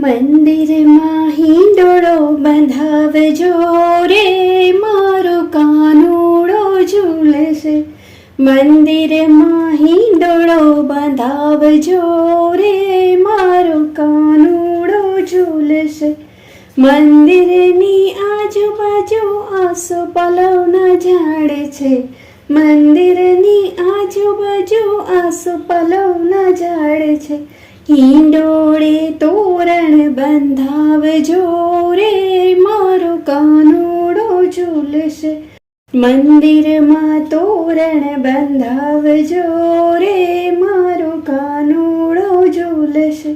મંદિરમાં હિંડોળો બંધાવજો રે, મારો કાનુડો ઝૂલશે. મંદિરમાં હિંડોળો બંધાવજો રે, મારો કાનુડો ઝૂલશે. મંદિરની આજુબાજુ આસોપાલવના ઝાડ છે. મંદિરની આજુબાજુ આસોપાલવના ઝાડ છે. હિંડોળે તોરણ બંધાવજો રે, મારો કાનુડો ઝૂલશે. મંદિરમાં તોરણ બંધાવજો રે, મારો કાનુડો ઝૂલશે.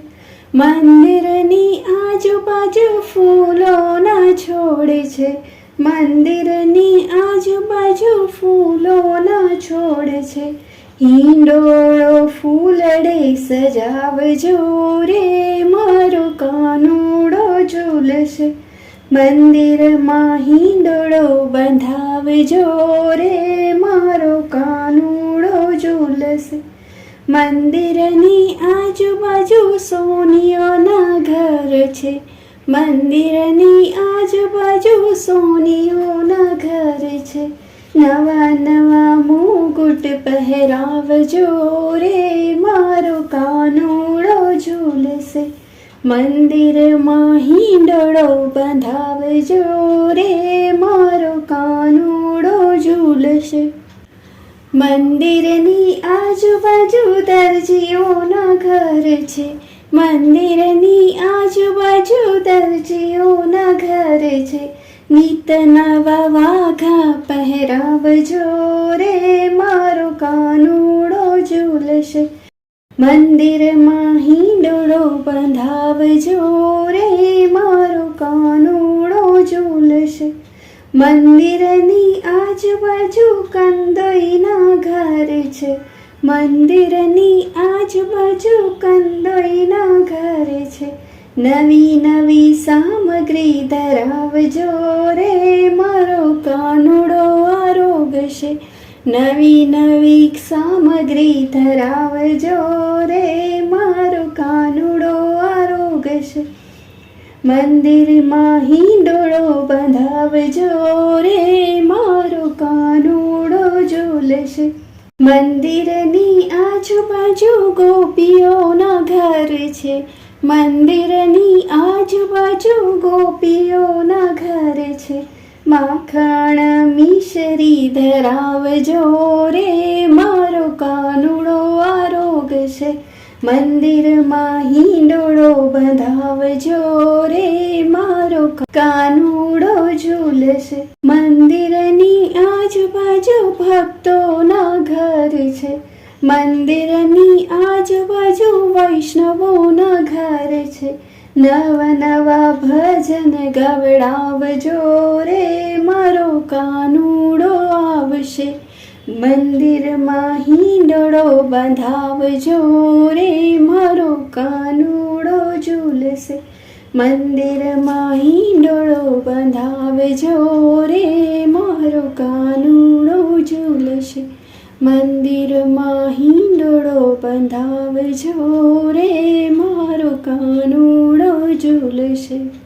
મંદિરની આજુબાજુ ફૂલોના છોડ છે. મંદિરની આજુબાજુ ફૂલોના છોડ છે. હિંડોળો ફૂલડે સજાવજો રે, મારો કાનુડો ઝૂલશે. મંદિરમાં હિંડોળો બંધાવજો રે, મારો કાનુડો ઝૂલશે. મંદિરની આજુબાજુ સોનીઓના ઘર છે. મંદિરની આજુબાજુ સોનીઓના ઘર છે. નવા નવા મુગુટ પહેરાવજો રે, મારો કાનુડો ઝૂલશે. મંદિરમાં હિંડોળો બંધાવજો રે, મારો કાનુડો ઝૂલશે. મંદિરની આજુબાજુ દરજીઓના ઘર છે. મંદિરની આજુબાજુ દરજીઓના ઘર છે. નિત નવા વાઘા પહેરાવજો રે, મારો કાનુડો ઝૂલશે. મંદિરમાં હિંડોળો બંધાવજો રે, મારો કાનુડો ઝૂલશે. મંદિરની આજુબાજુ કંદોઈના ઘર છે. મંદિરની આજુબાજુ કંદોઈના ઘર છે. નવી નવી સામગ્રી ધરાવજો રે, મારો કાનુડો આરોગશે. નવી નવી સામગ્રી ધરાવજો રે, મારો કાનુડો આરોગશે. મંદિરમાં હિંડોળો બંધાવજો રે, મારો કાનુડો ઝૂલશે. મંદિરની આજુબાજુ ગોપીઓના ઘર છે. મંદિરની આજુબાજુ ગોપીઓના ઘર છે. માખણ મિશ્રી ધરાવજો રે, મારો કાનુડો આરોગશે. મંદિરમાં હિંડોળો બંધાવજો રે, મારો કાનુડો ઝૂલશે. મંદિરની આજુબાજુ ભક્તોના ઘર છે. મંદિરની આજુબાજુ વૈષ્ણવોના ઘર છે. નવા નવા ભજન ગવડાવજો રે, મારો કાનુડો આવશે. મંદિરમાં હિંડોળો બંધાવજો રે, મારો કાનુડો ઝૂલશે. મંદિરમાં હિંડોળો બંધાવજો રે, મારો કાનુડો ઝૂલશે. મંદિરમાં હિંડોળો બંધાવજો રે, મારો કાનુડો ઝૂલશે.